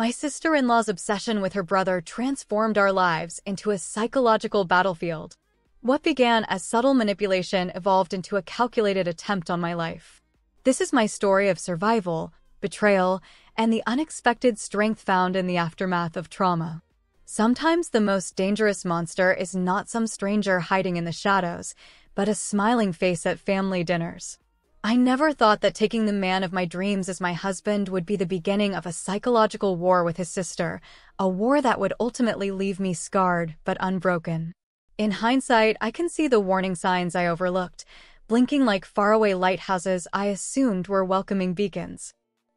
My sister-in-law's obsession with her brother transformed our lives into a psychological battlefield. What began as subtle manipulation evolved into a calculated attempt on my life. This is my story of survival, betrayal, and the unexpected strength found in the aftermath of trauma. Sometimes the most dangerous monster is not some stranger hiding in the shadows, but a smiling face at family dinners. I never thought that taking the man of my dreams as my husband would be the beginning of a psychological war with his sister, a war that would ultimately leave me scarred but unbroken. In hindsight, I can see the warning signs I overlooked, blinking like faraway lighthouses I assumed were welcoming beacons.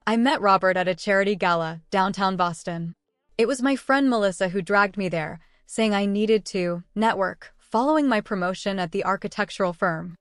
I met Robert at a charity gala, downtown Boston. It was my friend Melissa who dragged me there, saying I needed to network, following my promotion at the architectural firm.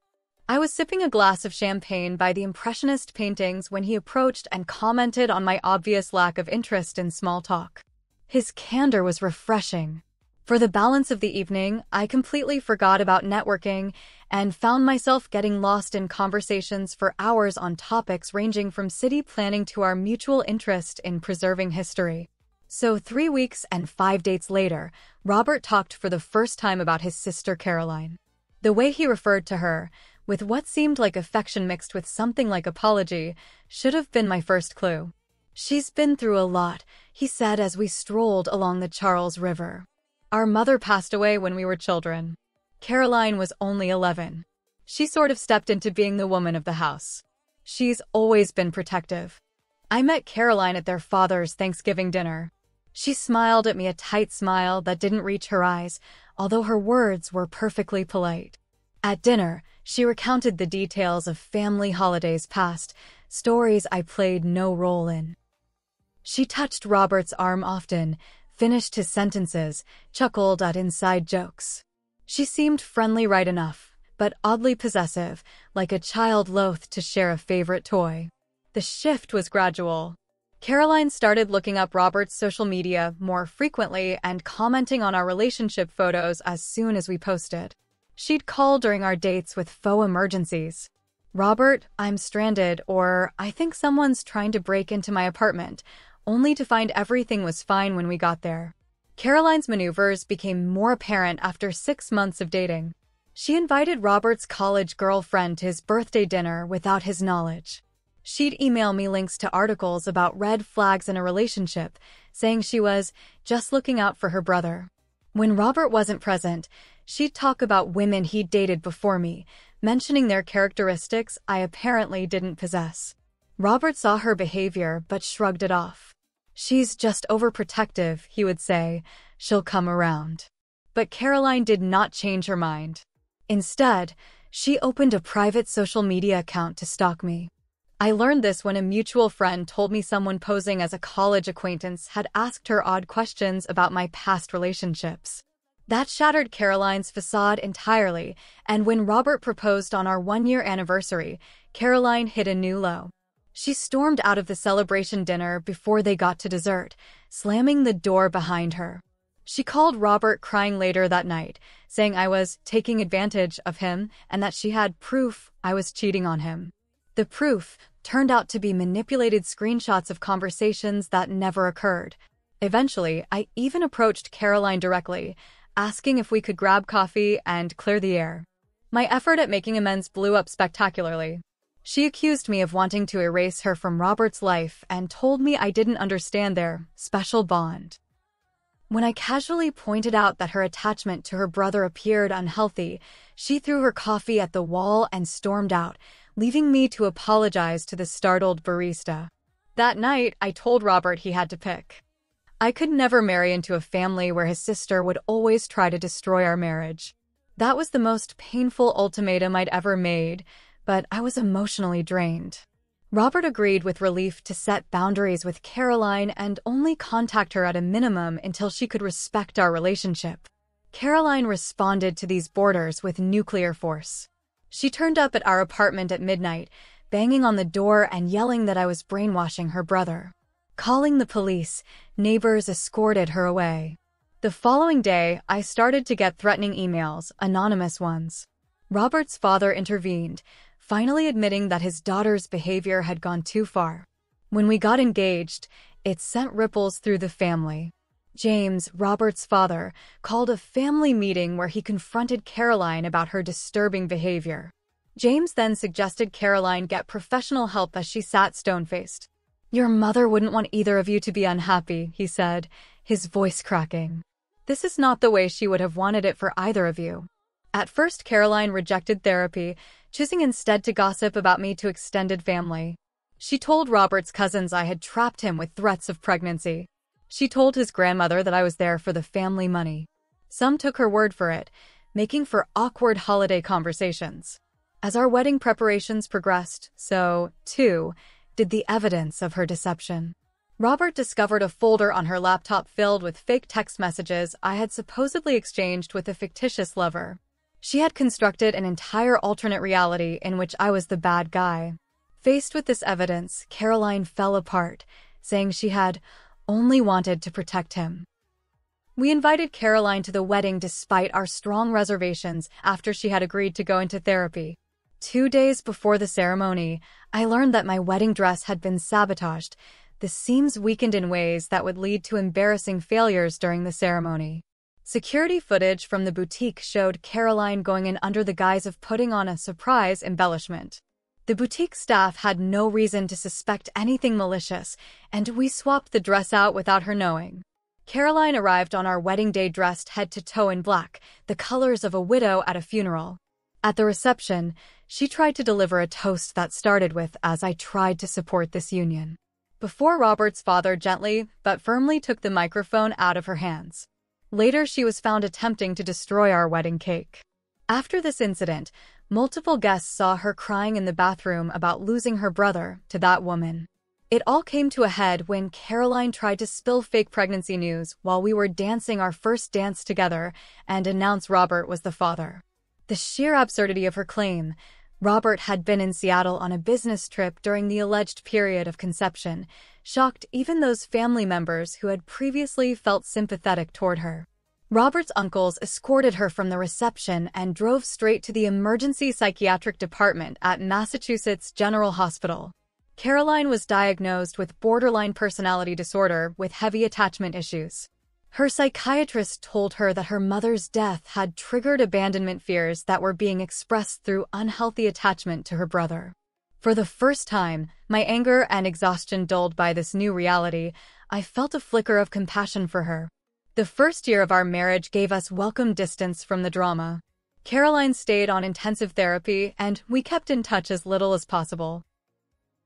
I was sipping a glass of champagne by the Impressionist paintings when he approached and commented on my obvious lack of interest in small talk. His candor was refreshing. For the balance of the evening, I completely forgot about networking and found myself getting lost in conversations for hours on topics ranging from city planning to our mutual interest in preserving history. So 3 weeks and 5 dates later, Robert talked for the first time about his sister Caroline. The way he referred to her, with what seemed like affection mixed with something like apology, should have been my first clue. "She's been through a lot," he said as we strolled along the Charles River. "Our mother passed away when we were children. Caroline was only 11. She sort of stepped into being the woman of the house. She's always been protective. I met Caroline at their father's Thanksgiving dinner. She smiled at me, a tight smile that didn't reach her eyes, although her words were perfectly polite. At dinner, she recounted the details of family holidays past, stories I played no role in. She touched Robert's arm often, finished his sentences, chuckled at inside jokes. She seemed friendly right enough, but oddly possessive, like a child loath to share a favorite toy. The shift was gradual. Caroline started looking up Robert's social media more frequently and commenting on our relationship photos as soon as we posted. She'd call during our dates with faux emergencies. "Robert, I'm stranded," or "I think someone's trying to break into my apartment," only to find everything was fine when we got there. Caroline's maneuvers became more apparent after 6 months of dating. She invited Robert's college girlfriend to his birthday dinner without his knowledge. She'd email me links to articles about red flags in a relationship, saying she was just looking out for her brother. When Robert wasn't present, she'd talk about women he'd dated before me, mentioning their characteristics I apparently didn't possess. Robert saw her behavior but shrugged it off. "She's just overprotective," he would say. "She'll come around." But Caroline did not change her mind. Instead, she opened a private social media account to stalk me. I learned this when a mutual friend told me someone posing as a college acquaintance had asked her odd questions about my past relationships. That shattered Caroline's facade entirely, and when Robert proposed on our 1-year anniversary, Caroline hit a new low. She stormed out of the celebration dinner before they got to dessert, slamming the door behind her. She called Robert crying later that night, saying I was taking advantage of him and that she had proof I was cheating on him. The proof turned out to be manipulated screenshots of conversations that never occurred. Eventually, I even approached Caroline directly, asking if we could grab coffee and clear the air. My effort at making amends blew up spectacularly. She accused me of wanting to erase her from Robert's life and told me I didn't understand their special bond. When I casually pointed out that her attachment to her brother appeared unhealthy, she threw her coffee at the wall and stormed out, leaving me to apologize to the startled barista. That night, I told Robert he had to pick. I could never marry into a family where his sister would always try to destroy our marriage. That was the most painful ultimatum I'd ever made, but I was emotionally drained. Robert agreed with relief to set boundaries with Caroline and only contact her at a minimum until she could respect our relationship. Caroline responded to these borders with nuclear force. She turned up at our apartment at midnight, banging on the door and yelling that I was brainwashing her brother. Calling the police, neighbors escorted her away. The following day, I started to get threatening emails, anonymous ones. Robert's father intervened, finally admitting that his daughter's behavior had gone too far. When we got engaged, it sent ripples through the family. James, Robert's father, called a family meeting where he confronted Caroline about her disturbing behavior. James then suggested Caroline get professional help as she sat stone-faced. "Your mother wouldn't want either of you to be unhappy," he said, his voice cracking. "This is not the way she would have wanted it for either of you." At first, Caroline rejected therapy, choosing instead to gossip about me to extended family. She told Robert's cousins I had trapped him with threats of pregnancy. She told his grandmother that I was there for the family money. Some took her word for it, making for awkward holiday conversations. As our wedding preparations progressed, so, too, did the evidence of her deception. Robert discovered a folder on her laptop filled with fake text messages I had supposedly exchanged with a fictitious lover. She had constructed an entire alternate reality in which I was the bad guy. Faced with this evidence, Caroline fell apart, saying she had only wanted to protect him. We invited Caroline to the wedding despite our strong reservations after she had agreed to go into therapy. 2 days before the ceremony, I learned that my wedding dress had been sabotaged, the seams weakened in ways that would lead to embarrassing failures during the ceremony. Security footage from the boutique showed Caroline going in under the guise of putting on a surprise embellishment. The boutique staff had no reason to suspect anything malicious, and we swapped the dress out without her knowing. Caroline arrived on our wedding day dressed head to toe in black, the colors of a widow at a funeral. At the reception, she tried to deliver a toast that started with, "As I tried to support this union," before Robert's father gently but firmly took the microphone out of her hands. Later, she was found attempting to destroy our wedding cake. After this incident, multiple guests saw her crying in the bathroom about losing her brother to that woman. It all came to a head when Caroline tried to spill fake pregnancy news while we were dancing our first dance together and announce Robert was the father. The sheer absurdity of her claim, Robert had been in Seattle on a business trip during the alleged period of conception, shocked even those family members who had previously felt sympathetic toward her. Robert's uncles escorted her from the reception and drove straight to the emergency psychiatric department at Massachusetts General Hospital. Caroline was diagnosed with borderline personality disorder with heavy attachment issues. Her psychiatrist told her that her mother's death had triggered abandonment fears that were being expressed through unhealthy attachment to her brother. For the first time, my anger and exhaustion dulled by this new reality, I felt a flicker of compassion for her. The first year of our marriage gave us welcome distance from the drama. Caroline stayed on intensive therapy, and we kept in touch as little as possible.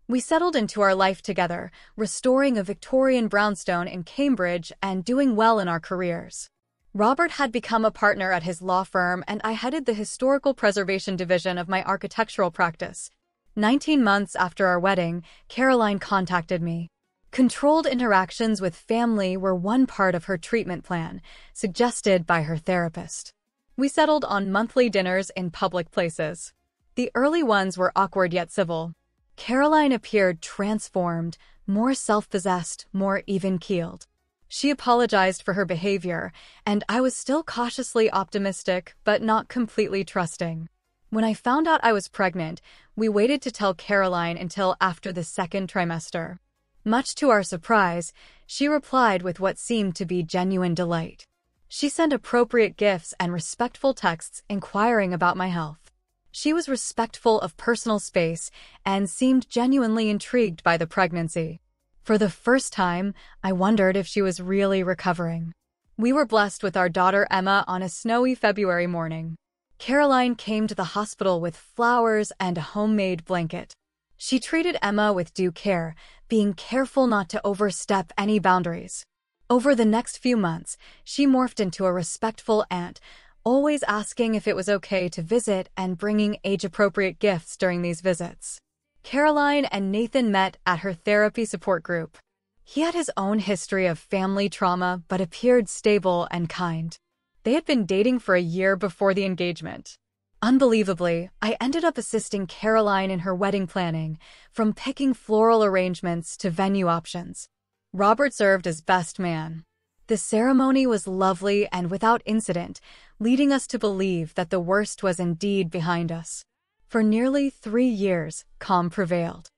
We settled into our life together, restoring a Victorian brownstone in Cambridge and doing well in our careers. Robert had become a partner at his law firm, and I headed the historical preservation division of my architectural practice. 19 months after our wedding, Caroline contacted me. Controlled interactions with family were one part of her treatment plan, suggested by her therapist. We settled on monthly dinners in public places. The early ones were awkward yet civil. Caroline appeared transformed, more self-possessed, more even-keeled. She apologized for her behavior, and I was still cautiously optimistic, but not completely trusting. When I found out I was pregnant, we waited to tell Caroline until after the second trimester. Much to our surprise, she replied with what seemed to be genuine delight. She sent appropriate gifts and respectful texts inquiring about my health. She was respectful of personal space and seemed genuinely intrigued by the pregnancy. For the first time, I wondered if she was really recovering. We were blessed with our daughter Emma on a snowy February morning. Caroline came to the hospital with flowers and a homemade blanket. She treated Emma with due care, being careful not to overstep any boundaries. Over the next few months, she morphed into a respectful aunt, always asking if it was okay to visit and bringing age-appropriate gifts during these visits. Caroline and Nathan met at her therapy support group. He had his own history of family trauma but appeared stable and kind. They had been dating for a year before the engagement. Unbelievably, I ended up assisting Caroline in her wedding planning, from picking floral arrangements to venue options. Robert served as best man. The ceremony was lovely and without incident, leading us to believe that the worst was indeed behind us. For nearly 3 years, calm prevailed.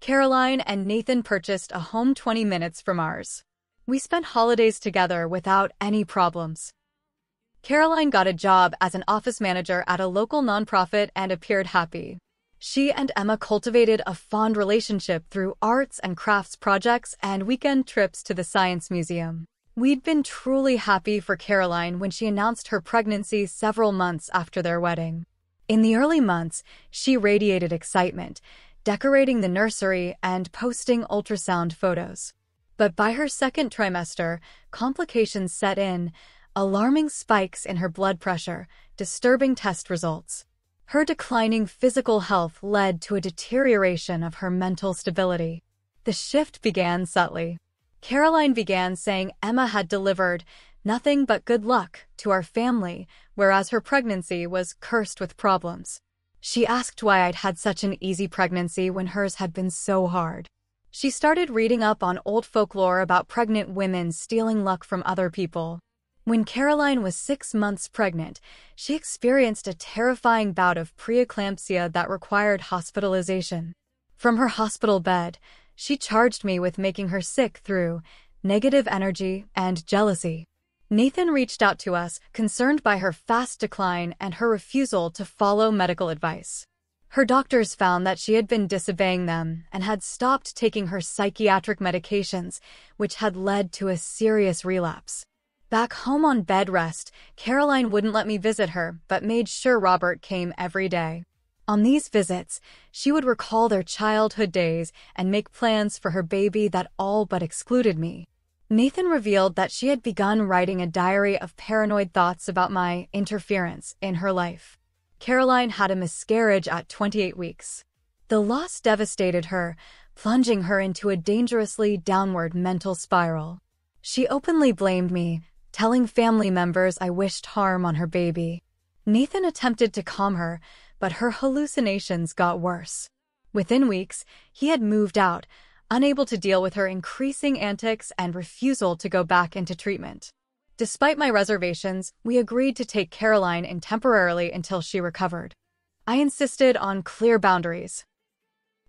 Caroline and Nathan purchased a home 20 minutes from ours. We spent holidays together without any problems. Caroline got a job as an office manager at a local nonprofit and appeared happy. She and Emma cultivated a fond relationship through arts and crafts projects and weekend trips to the Science Museum. We'd been truly happy for Caroline when she announced her pregnancy several months after their wedding. In the early months, she radiated excitement, decorating the nursery and posting ultrasound photos. But by her second trimester, complications set in, alarming spikes in her blood pressure, disturbing test results. Her declining physical health led to a deterioration of her mental stability. The shift began subtly. Caroline began saying Emma had delivered nothing but good luck to our family, whereas her pregnancy was cursed with problems. She asked why I'd had such an easy pregnancy when hers had been so hard. She started reading up on old folklore about pregnant women stealing luck from other people. When Caroline was 6 months pregnant, she experienced a terrifying bout of preeclampsia that required hospitalization. From her hospital bed, she charged me with making her sick through negative energy and jealousy. Nathan reached out to us, concerned by her fast decline and her refusal to follow medical advice. Her doctors found that she had been disobeying them and had stopped taking her psychiatric medications, which had led to a serious relapse. Back home on bed rest, Caroline wouldn't let me visit her, but made sure Robert came every day. On these visits, she would recall their childhood days and make plans for her baby that all but excluded me. Nathan revealed that she had begun writing a diary of paranoid thoughts about my interference in her life. Caroline had a miscarriage at 28 weeks. The loss devastated her, plunging her into a dangerously downward mental spiral. She openly blamed me, telling family members I wished harm on her baby. Nathan attempted to calm her, but her hallucinations got worse. Within weeks, he had moved out, unable to deal with her increasing antics and refusal to go back into treatment. Despite my reservations, we agreed to take Caroline in temporarily until she recovered. I insisted on clear boundaries.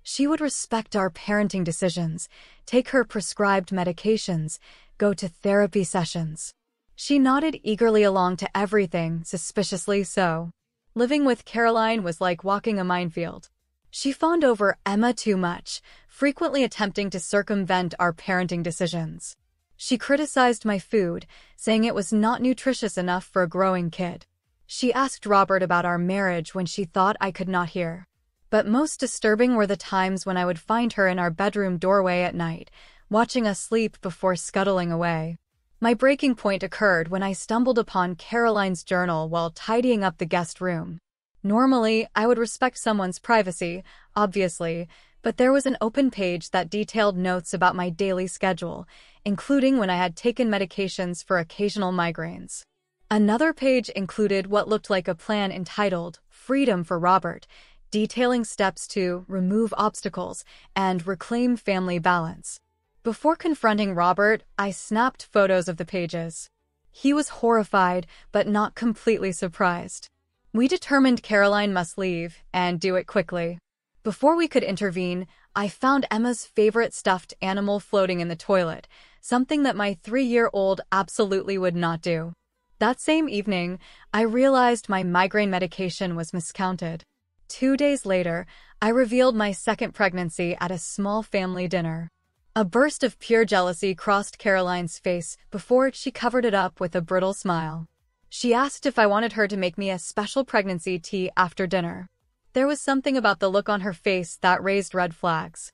She would respect our parenting decisions, take her prescribed medications, go to therapy sessions. She nodded eagerly along to everything, suspiciously so. Living with Caroline was like walking a minefield. She fawned over Emma too much, frequently attempting to circumvent our parenting decisions. She criticized my food, saying it was not nutritious enough for a growing kid. She asked Robert about our marriage when she thought I could not hear. But most disturbing were the times when I would find her in our bedroom doorway at night, watching us sleep before scuttling away. My breaking point occurred when I stumbled upon Caroline's journal while tidying up the guest room. Normally, I would respect someone's privacy, obviously, but there was an open page that detailed notes about my daily schedule, including when I had taken medications for occasional migraines. Another page included what looked like a plan entitled Freedom for Robert, detailing steps to remove obstacles and reclaim family balance. Before confronting Robert, I snapped photos of the pages. He was horrified, but not completely surprised. We determined Caroline must leave, and do it quickly. Before we could intervene, I found Emma's favorite stuffed animal floating in the toilet, something that my 3-year-old absolutely would not do. That same evening, I realized my migraine medication was miscounted. 2 days later, I revealed my second pregnancy at a small family dinner. A burst of pure jealousy crossed Caroline's face before she covered it up with a brittle smile. She asked if I wanted her to make me a special pregnancy tea after dinner. There was something about the look on her face that raised red flags.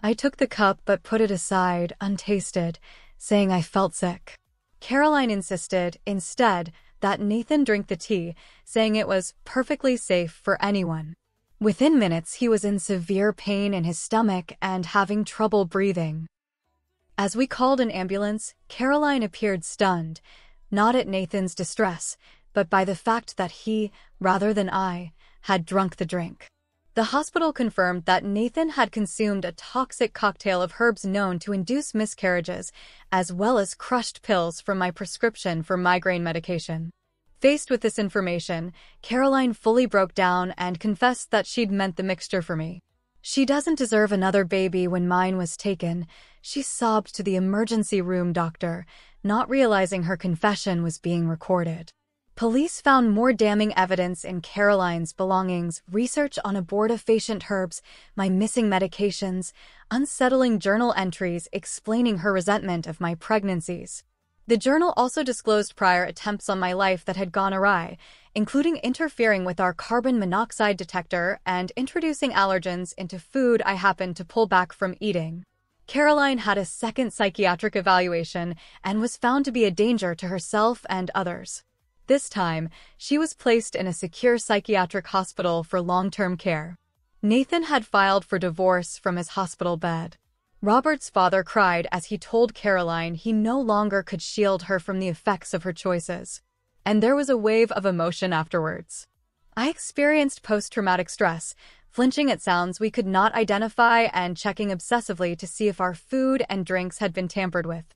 I took the cup but put it aside, untasted, saying I felt sick. Caroline insisted, instead, that Nathan drink the tea, saying it was perfectly safe for anyone. Within minutes, he was in severe pain in his stomach and having trouble breathing. As we called an ambulance, Caroline appeared stunned, not at Nathan's distress, but by the fact that he, rather than I, had drunk the drink. The hospital confirmed that Nathan had consumed a toxic cocktail of herbs known to induce miscarriages, as well as crushed pills from my prescription for migraine medication. Faced with this information, Caroline fully broke down and confessed that she'd meant the mixture for me. "She doesn't deserve another baby when mine was taken," she sobbed to the emergency room doctor, not realizing her confession was being recorded. Police found more damning evidence in Caroline's belongings: research on abortifacient herbs, my missing medications, unsettling journal entries explaining her resentment of my pregnancies. The journal also disclosed prior attempts on my life that had gone awry, including interfering with our carbon monoxide detector and introducing allergens into food I happened to pull back from eating. Caroline had a second psychiatric evaluation and was found to be a danger to herself and others. This time, she was placed in a secure psychiatric hospital for long-term care. Nathan had filed for divorce from his hospital bed. Robert's father cried as he told Caroline he no longer could shield her from the effects of her choices. And there was a wave of emotion afterwards. I experienced post-traumatic stress, flinching at sounds we could not identify and checking obsessively to see if our food and drinks had been tampered with.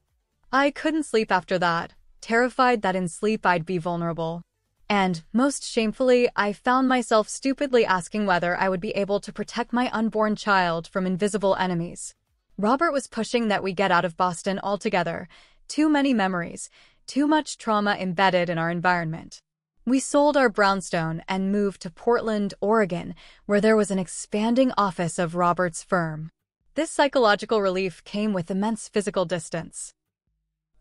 I couldn't sleep after that, terrified that in sleep I'd be vulnerable. And, most shamefully, I found myself stupidly asking whether I would be able to protect my unborn child from invisible enemies. Robert was pushing that we get out of Boston altogether. Too many memories, too much trauma embedded in our environment. We sold our brownstone and moved to Portland, Oregon, where there was an expanding office of Robert's firm. This psychological relief came with immense physical distance.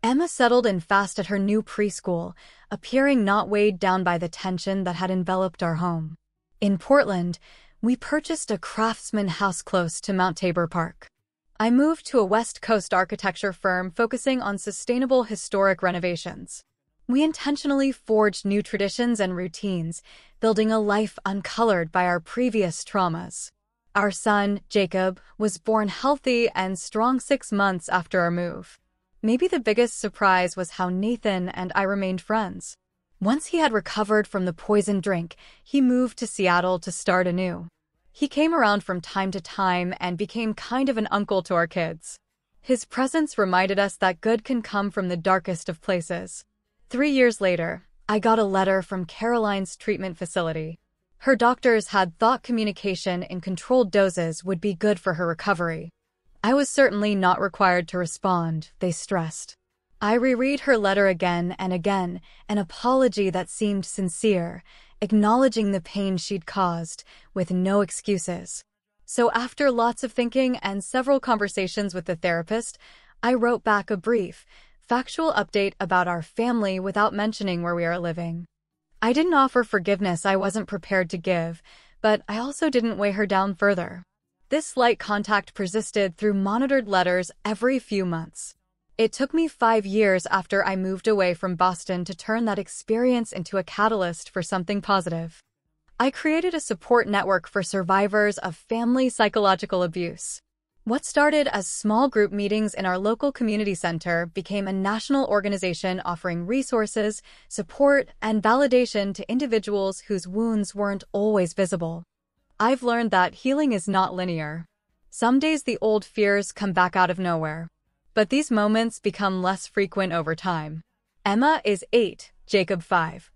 Emma settled in fast at her new preschool, appearing not weighed down by the tension that had enveloped our home. In Portland, we purchased a Craftsman house close to Mount Tabor Park. I moved to a West Coast architecture firm focusing on sustainable historic renovations. We intentionally forged new traditions and routines, building a life uncolored by our previous traumas. Our son, Jacob, was born healthy and strong 6 months after our move. Maybe the biggest surprise was how Nathan and I remained friends. Once he had recovered from the poison drink, he moved to Seattle to start anew. He came around from time to time and became kind of an uncle to our kids. His presence reminded us that good can come from the darkest of places. 3 years later, I got a letter from Caroline's treatment facility. Her doctors had thought communication in controlled doses would be good for her recovery. I was certainly not required to respond, they stressed. I reread her letter again and again, an apology that seemed sincere, acknowledging the pain she'd caused, with no excuses. So after lots of thinking and several conversations with the therapist, I wrote back a brief, factual update about our family without mentioning where we are living. I didn't offer forgiveness I wasn't prepared to give, but I also didn't weigh her down further. This slight contact persisted through monitored letters every few months. It took me 5 years after I moved away from Boston to turn that experience into a catalyst for something positive. I created a support network for survivors of family psychological abuse. What started as small group meetings in our local community center became a national organization offering resources, support, and validation to individuals whose wounds weren't always visible. I've learned that healing is not linear. Some days the old fears come back out of nowhere. But these moments become less frequent over time. Emma is 8, Jacob 5.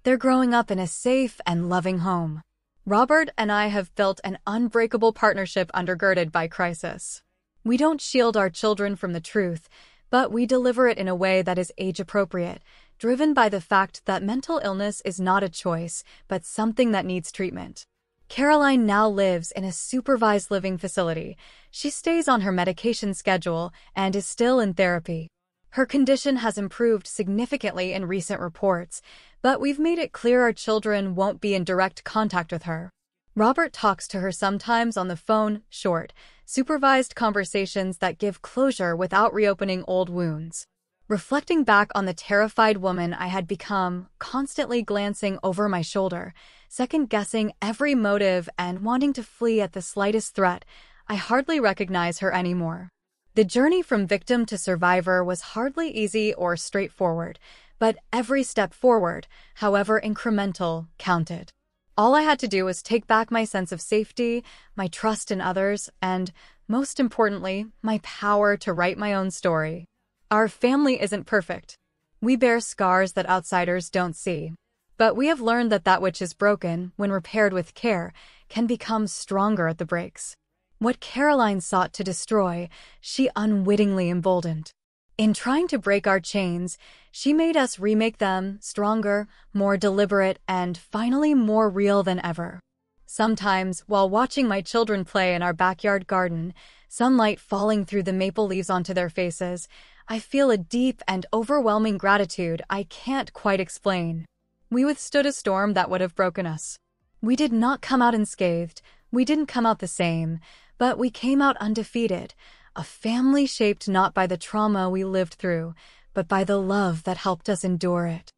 They're growing up in a safe and loving home. Robert and I have built an unbreakable partnership undergirded by crisis. We don't shield our children from the truth, but we deliver it in a way that is age-appropriate, driven by the fact that mental illness is not a choice, but something that needs treatment. Caroline now lives in a supervised living facility. She stays on her medication schedule and is still in therapy. Her condition has improved significantly in recent reports, but we've made it clear our children won't be in direct contact with her. Robert talks to her sometimes on the phone, short, supervised conversations that give closure without reopening old wounds. Reflecting back on the terrified woman I had become, constantly glancing over my shoulder, second-guessing every motive and wanting to flee at the slightest threat, I hardly recognize her anymore. The journey from victim to survivor was hardly easy or straightforward, but every step forward, however incremental, counted. All I had to do was take back my sense of safety, my trust in others, and, most importantly, my power to write my own story. Our family isn't perfect. We bear scars that outsiders don't see. But we have learned that which is broken, when repaired with care, can become stronger at the breaks. What Caroline sought to destroy, she unwittingly emboldened. In trying to break our chains, she made us remake them stronger, more deliberate, and finally more real than ever. Sometimes, while watching my children play in our backyard garden, sunlight falling through the maple leaves onto their faces, I feel a deep and overwhelming gratitude I can't quite explain. We withstood a storm that would have broken us. We did not come out unscathed, we didn't come out the same, but we came out undefeated, a family shaped not by the trauma we lived through, but by the love that helped us endure it.